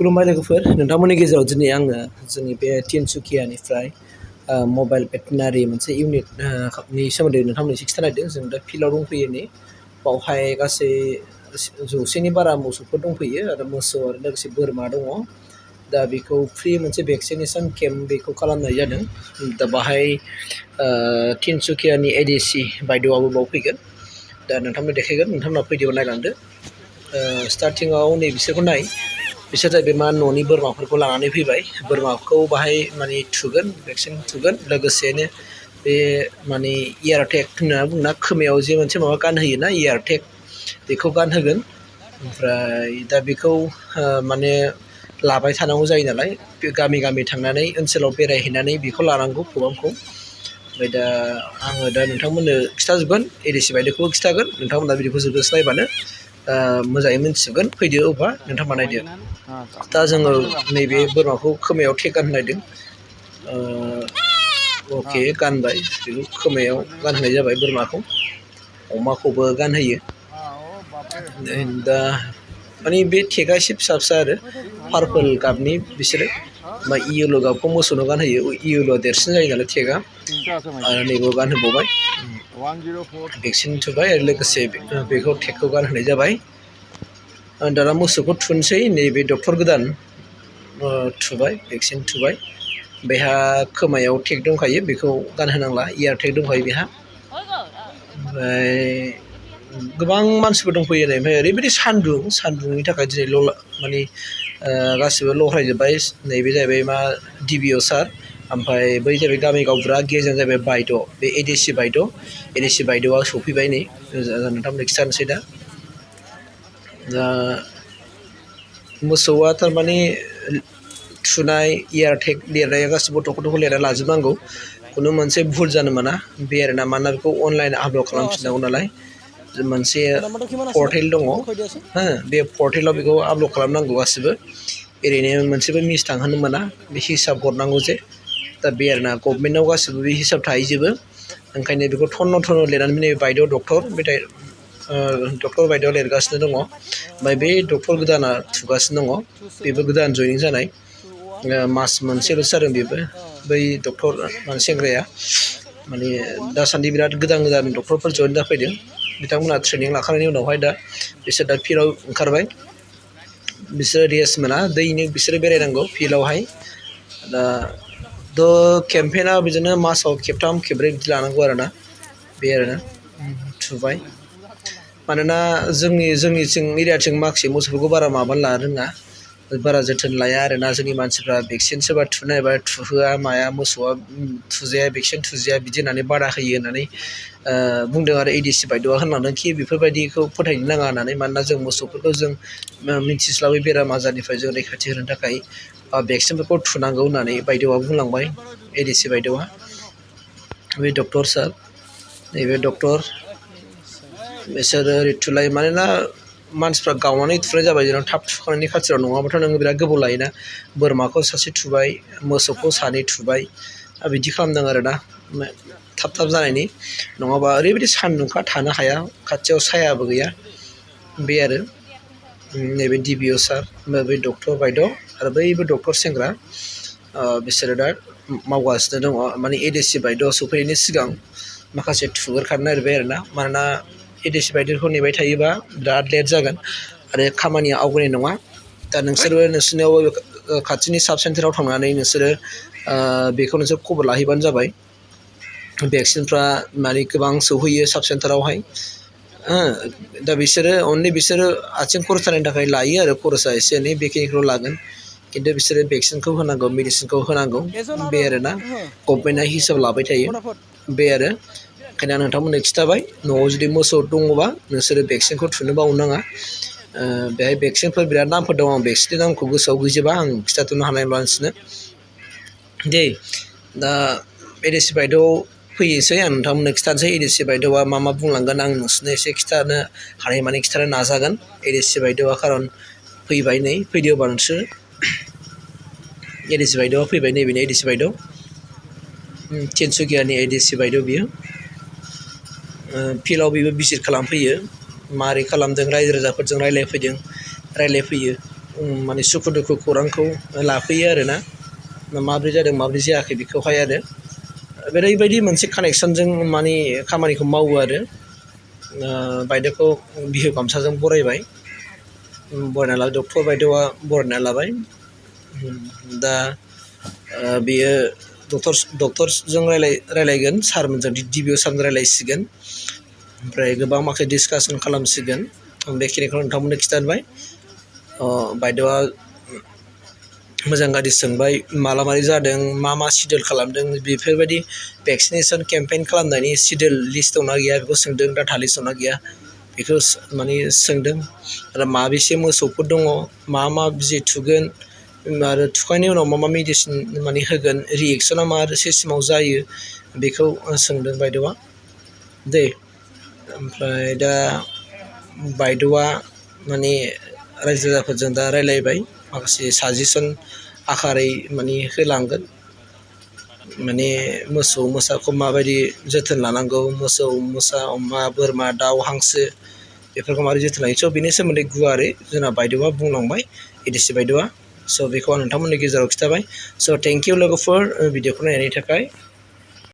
खुलुमबाय लोगोफोर नोंथांमोननि गेजेराव दिनै आङो जोंनि बे तिनसुकियानिफ्राय मबाइल भेटेनारि मोनसे इउनिट नि सोमोन्दै नोंथांमोननो एसे खिथानो नागिरदों। जों दा फिल्डआव दंफैयो नै बावहाय गासै 100नि बारा मोसौफोर दंफैयो आरो मोसौ आरो लोगोसे बोरमा दङ। दा बेखौ फ्रि मोनसे भेक्सिनेसन केम्प बेखौ खालामनाय जादों। दा बाहाय तिनसुकियानि एडिसि बायद'आबो बाव फैगोन। दा नोंथांमोन देखायगोन नोंथांमोना भिडिअ नायलांदो। स्टार्टिंआव नै बिसोरखौ नाय बिसोर जाहैबाय मा न'नि बोरमाफोरखौ लानानै फैबाय। बोरमाखौ बाहाय माने थुगोन भेक्सिन थुगोन लोगोसेनो बे माने इयारटेग होनना बुङोना खोमायाव जे मोनसे माबा गानहोयोना इयारटेग बेखौ गानहोगोन। ओमफ्राय दा बेखौ माने लाबाय थानांगौ जायो नालाय बे गामि गामि थांनानै ओनसोलाव बेरायहैनानै बेखौ लानांगौ खौरांखौ। ओमफ्राय दा आङो दा नोंथांमोननो खिथाजोबगोन एडिसि बायदिखौबो खिथागोन। नोंथांमोना भिडिअखौ जोबजासे नायबानो मोजाङै मिन्थिजोबगोन। फैदो अब्ला नोंथांमोना नायदो। दा जोङो नैबे बोरमाखौ खोमायाव टेग गानहोनायदों। अके गानबाय बेखौ खोमायाव गानहोनाय जाबाय बोरमाखौ। अमाखौबो गानहोयो। दा माने बे टेगआ एसे फिसा फिसा आरो पार्पल गाबनि बिसोरो ओमफ्राय येल' गाबखौ मोसौनो गानहोयो। येल'आ देरसिन जायो नालाय टेगआ आरो नैबेयाव गानहोबावबाय भेक्सिन थुबाय आरो लोगोसे बेखौ टेगखौ गानहोनाय जाबाय। दाना मोसौखौ थुनोसै नैबे डक्टर गोदान थुबाय भेक्सिन थुबाय। बेहा खोमायाव टेग दंखायो बेखौ गानहोनांला इयार टेग दंखायो बेहा। ओमफ्राय गोबां मानसिफोर दंफैयो आरो ओमफ्राय ओरैबायदि सान्दुंनि थाखाय दिनै माने गासिबो लह्रायजोब्बाय। नैबे जाहैबाय मा DBO सार ओमफ्राय बै जाहैबाय गामि गावबुरा गेजेर जाहैबाय बायद' बे एडिसि बायद'आ सफैबाय नै नोंथांमोननो खिथानोसै दा। मोसौआ थारमाने थुनाय इयार टेग लिरनाया गासिबो गथ'खौ लिरना लाजोबनांगौ। खुनु मोनसे भुल जानो मोना बे आरोना मानोना बेखौ अनलाइन आपल'ड खालामफिननांगौ नालाय। मोनसे पर्टेल दङ बे पर्टेलाव बेखौ आपल'ड खालामनांगौ गासिबो। ओरैनो मोनसेबो मिस थांहोनो मोना बे हिसाब हरनांगौ जे। दा बे आरोना गभर्नमेन्टआव गासिबो बे हिसाब थाहैजोबो। ओंखायनो बेखौ थन्न' लिरनानै नैबे बायद' डक्टर बे डक्टर बायद'आ लिरगासिनो दङ। ओमफ्राय बे डक्टर गोदाना थुगासिनो दङ। बेबो गोदान जयनिं जानाय मास मोनसेल'सो जादों बेबो। बै डक्टर सेंग्राया माने दासान्दि बिराद गोदान डक्टरफोर जयेन जाफैदों। बिथांमोना ट्रेनिं लाखांनायनि उनावहाय दा बिसोर दा फिल्डआव ओंखारबाय। बिसोरो रेस्ट मोना दैनो बिसोरो बेरायनांगौ फिल्डआवहाय। दा केम्पेइना बिदिनो मासाव खेबथाम खेबब्रै बिदि लानांगौ आरोना बे आरोना थुबाय। मानोना जोंनिथिं एरियाथिं माखासे मोसौफोरखौ बारा माबानो लानो रोङा बारा जोथोन लाया आरोना। जोंनि मानसिफ्रा भेक्सिन सोरबा थुनो नागिरबा थुहोआ माया मोसौआ थुजाया भेक्सिन थुजाया बिदि होननानै बादा होयो होननानै बुंदों आरो एडिसि बायद'आ होनलांदोंखि बेफोरबायदिखौ फोथायनो नाङा होननानै। मानोना जों मोसौफोरखौ जों मिथिस्लाबै बेराम आजारनिफ्राय जों रैखाथि होनो थाखाय भेक्सिनफोरखौ थुनांगौ होननानै बायद'आ बुंलांबाय एडिसि बायद'आ। बे डक्टर सार नैबे डक्टर बिसोरो ओरै थुलायो मानोना मानसिफ्रा गावनानै थुनाय जाबाय जेराव थाब थुखांनायनि खाथियाव नङाबाथ' नोङो बिराद गोबाव लायोना। बोरमाखौ सासे थुबाय मोसौखौ सानै थुबाय बिदि खालामदों आरोना थाब जानायनि। नङाबा ओरैबायदि सान्दुंखा थानो हाया खाथियाव सायाबो गैया बे आरो। नैबे DBO सार बै डक्टर बायद' आरो बैबो डक्टर सेंग्रा बिसोरो दा मावगासिनो दङ। माने एडिसि बायद' सफैनायनि सिगां माखासे थुग्रोखानो नागिरबाय आरोना। मानोना एडिसि बायद'खौ नेबाय थायोबा बिराद लेट जागोन आरो खामानिया आवगायनाय नङा। दा नोंसोरबो नोंसोरनियाव खाथिनि साब सेन्टाराव थांनानै नोंसोरो बेखौ नोंसोर खबर लाहैबानो जाबाय। भेक्सिनफ्रा माने गोबां सौहैयो साब सेन्टारावहाय। दा बिसोरो आथिं खरस जानायनि थाखाय लायो आरो खरसा एसे एनै बेखिनिखौल' लागोन। खिन्थु बिसोरो भेक्सिनखौ होनांगौ मेडिसिनखौ होनांगौ बे आरोना। गभर्नमेन्टआ हिसाब लाबाय थायो बे आरो। ओंखायनो आं नोंथांमोननो खिथाबाय न'आव जुदि मोसौ दङबा नोंसोरो भेक्सिनखौ थुनो बावनो नाङा। बेहाय भेक्सिनफोर बिराद नामफोर दङ। आं भेक्सिननि नामखौ गोसोआव गैजोबा आं खिथाथ'नो हानाय नंला नोंसोरनो दे। दा एडिसि बायद' फैयोसै आं नोंथांमोननो खिथानोसै एडिसि बायद'आ मा बुंलांगोन आं नोंसोरनो एसे खिथानो हानाय माने खिथानो नाजागोन। एडिसि बायद'आ खारन फैबाय नै फैदो होनबा नोंसोर एडिसि बायद'आ फैबाय नैबेनो एडिसि बायद' तिनसुकियानि एडिसि बायद' बियो फिल्डआव बेबो भिजिट खालामफैयो। मारै खालामदों रायजो राजाफोरजों रायज्लायफैयो माने सुखु दुखु खौरांखौ लाफैयो आरोना माब्रै जादों माब्रै जायाखै बेखौहाय आरो ओरैबायदि मोनसे कानेक्सनजों माने खामानिखौ मावो आरो बायदेवखौ बिहु गामसाजों बरायबाय बरायना लाबाय डक्टर बायदेवआ बरायना लाबाय दा बियो डक्टरजों रायलायगोन सारमोनजों DBO सारजों रायलायसिगोन ओमफ्राय गोबां माखासे डिसकासन खालामसिगोन बेखिनिखौ नोंथांमोननो खिथाबाय बायदेवआ मोजां गाज्रि सोंबाय माला मारै जादों मा सिडिउल खालामदों बेफोरबायदि भेक्सिनेसन केम्पेइन खालामनायनि सिडिउल लिस्ट दंना गैया बेखौ सोंदों डाटा लिस्ट दंना गैया बेखौ माने सोंदों आरो माबेसे मोसौफोर दङ मा बिजि थुगोन आरो थुखांनायनि उनाव मा मेडिसिन माने होगोन रिएक्सना मा सिस्टेमाव जायो बेखौ सोंदों बायदेवआ दे ओमफ्राय दा बायदेवआ माने रायजो राजाफोरजों दा रायलायबाय माखासे साजेसन आखारै माने होलांगोन माने मोसौ मोसाखौ माबायदि जोथोन लानांगौ मोसौ मोसा अमा बोरमा दाउ हांसो बेफोरखौ माबोरै जोथोन लायो स' बेनि सोमोन्दै गुवारै जोंना बायदेवआ बुंलांबाय EDC बायदेवआ स' बेखौ आं नोंथांमोननि गेजेराव खिथाबाय स' थेंक इउ लोगोफोर भिडिअखौ नायनायनि थाखाय